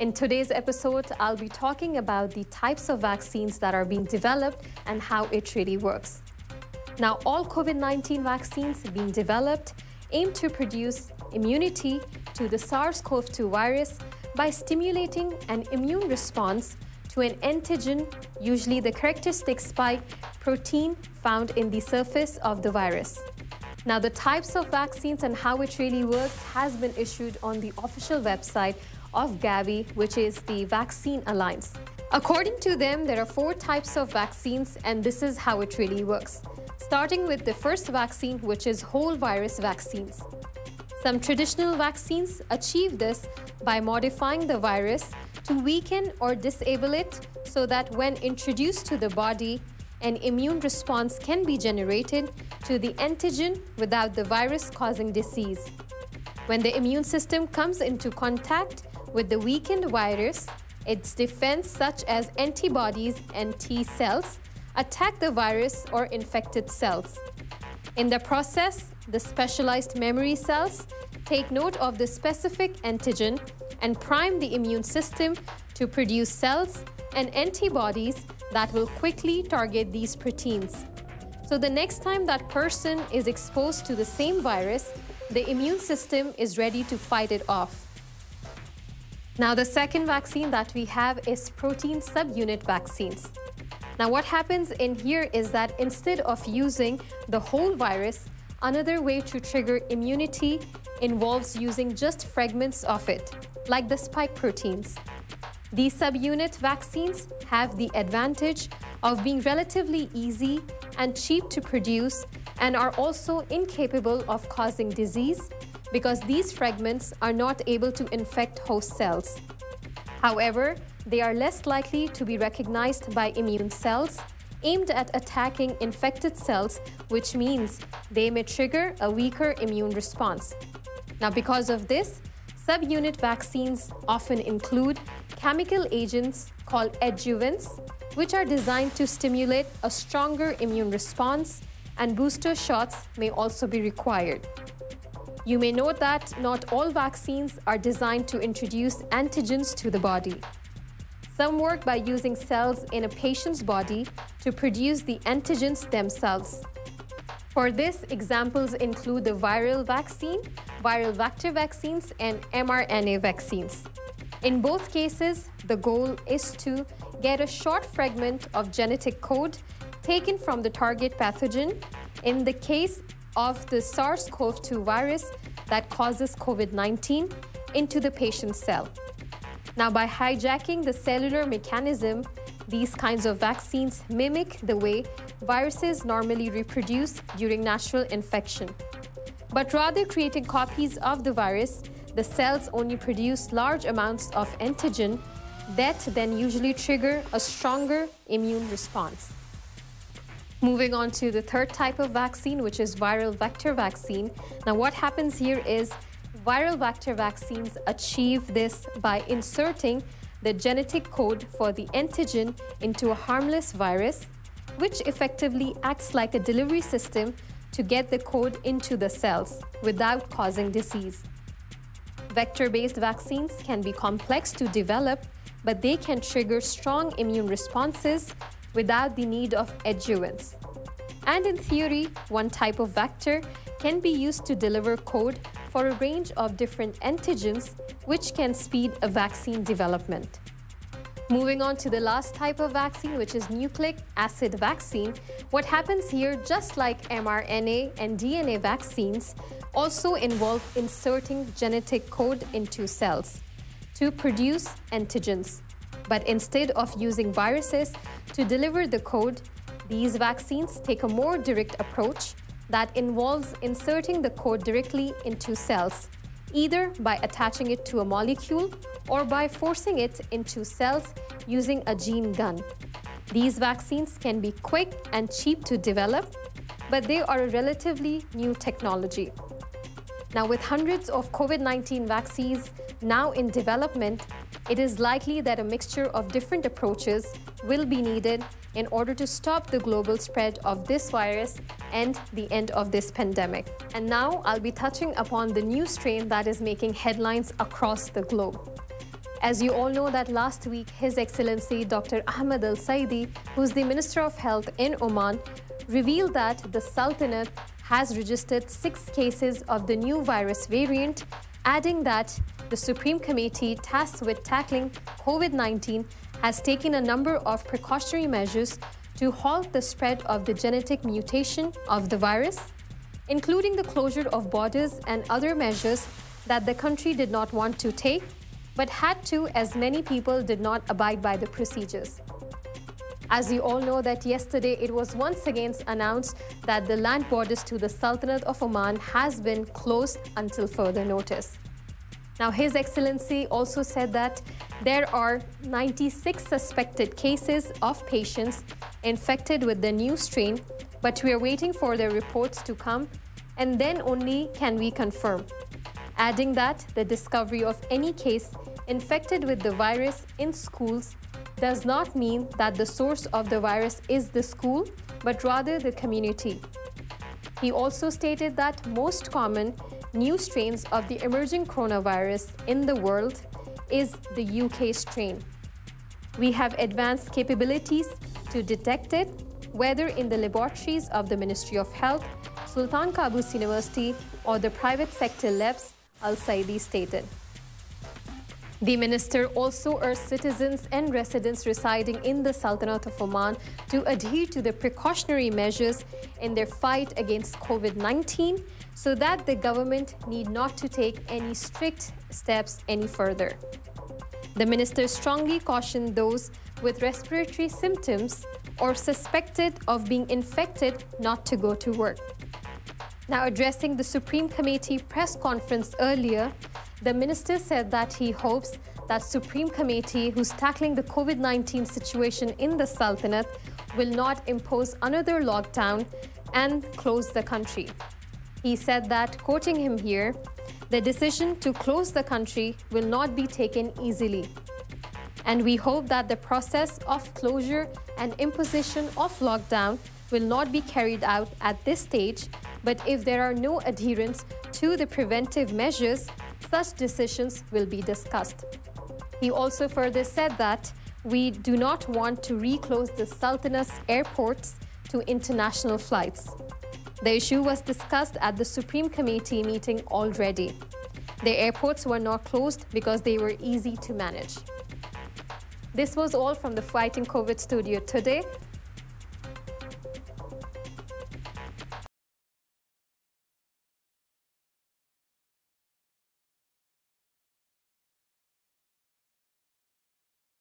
In today's episode, I'll be talking about the types of vaccines that are being developed and how it really works. Now, all COVID-19 vaccines being developed aim to produce immunity to the SARS-CoV-2 virus by stimulating an immune response to an antigen, usually the characteristic spike protein found in the surface of the virus. Now, the types of vaccines and how it really works has been issued on the official website of Gavi, which is the Vaccine Alliance. According to them, there are 4 types of vaccines, and this is how it really works. Starting with the first vaccine, which is whole virus vaccines. Some traditional vaccines achieve this by modifying the virus to weaken or disable it so that when introduced to the body, an immune response can be generated to the antigen without the virus causing disease. When the immune system comes into contact with the weakened virus, its defense, such as antibodies and T cells, attack the virus or infected cells. In the process, the specialized memory cells take note of the specific antigen and prime the immune system to produce cells and antibodies that will quickly target these proteins. So the next time that person is exposed to the same virus, the immune system is ready to fight it off. Now, the second vaccine that we have is protein subunit vaccines. Now, what happens in here is that instead of using the whole virus, another way to trigger immunity involves using just fragments of it, like the spike proteins. These subunit vaccines have the advantage of being relatively easy and cheap to produce and are also incapable of causing disease because these fragments are not able to infect host cells. However, they are less likely to be recognized by immune cells aimed at attacking infected cells, which means they may trigger a weaker immune response. Now, because of this, subunit vaccines often include chemical agents called adjuvants, which are designed to stimulate a stronger immune response, and booster shots may also be required. You may note that not all vaccines are designed to introduce antigens to the body. Some work by using cells in a patient's body to produce the antigens themselves. For this, examples include the viral vaccine, viral vector vaccines, and mRNA vaccines. In both cases, the goal is to get a short fragment of genetic code taken from the target pathogen, in the case of the SARS-CoV-2 virus that causes COVID-19, into the patient's cell. Now, by hijacking the cellular mechanism, these kinds of vaccines mimic the way viruses normally reproduce during natural infection. But rather creating copies of the virus, the cells only produce large amounts of antigen that then usually trigger a stronger immune response. Moving on to the third type of vaccine, which is viral vector vaccine. Now, what happens here is viral vector vaccines achieve this by inserting the genetic code for the antigen into a harmless virus, which effectively acts like a delivery system to get the code into the cells without causing disease. Vector-based vaccines can be complex to develop, but they can trigger strong immune responses without the need of adjuvants. And in theory, one type of vector can be used to deliver code for a range of different antigens, which can speed a vaccine development. Moving on to the last type of vaccine, which is nucleic acid vaccine. What happens here, just like mRNA and DNA vaccines, also involve inserting genetic code into cells to produce antigens. But instead of using viruses to deliver the code, these vaccines take a more direct approach that involves inserting the code directly into cells, either by attaching it to a molecule or by forcing it into cells using a gene gun. These vaccines can be quick and cheap to develop, but they are a relatively new technology. Now, with hundreds of COVID-19 vaccines now in development, it is likely that a mixture of different approaches will be needed in order to stop the global spread of this virus and the end of this pandemic. And now I'll be touching upon the new strain that is making headlines across the globe. As you all know that last week, His Excellency Dr. Ahmed Al Saidi, who's the Minister of Health in Oman, revealed that the Sultanate has registered 6 cases of the new virus variant, adding that the Supreme Committee tasked with tackling COVID-19 has taken a number of precautionary measures to halt the spread of the genetic mutation of the virus, including the closure of borders and other measures that the country did not want to take, but had to as many people did not abide by the procedures. As you all know that yesterday it was once again announced that the land borders to the Sultanate of Oman has been closed until further notice. Now, His Excellency also said that there are 96 suspected cases of patients infected with the new strain, but we are waiting for their reports to come and then only can we confirm. Adding that the discovery of any case infected with the virus in schools does not mean that the source of the virus is the school, but rather the community. He also stated that most common new strains of the emerging coronavirus in the world is the UK strain. We have advanced capabilities to detect it, whether in the laboratories of the Ministry of Health, Sultan Qaboos University, or the private sector labs, Al Saidi stated. The minister also urged citizens and residents residing in the Sultanate of Oman to adhere to the precautionary measures in their fight against COVID-19 so that the government need not to take any strict steps any further. The minister strongly cautioned those with respiratory symptoms or suspected of being infected not to go to work. Now, addressing the Supreme Committee press conference earlier, the minister said that he hopes that Supreme Committee, who's tackling the COVID-19 situation in the Sultanate, will not impose another lockdown and close the country. He said that, quoting him here, the decision to close the country will not be taken easily. And we hope that the process of closure and imposition of lockdown will not be carried out at this stage, but if there are no adherence to the preventive measures, such decisions will be discussed. He also further said that we do not want to reclose the Sultanate's airports to international flights. The issue was discussed at the Supreme Committee meeting already. The airports were not closed because they were easy to manage. This was all from the Fighting COVID studio today.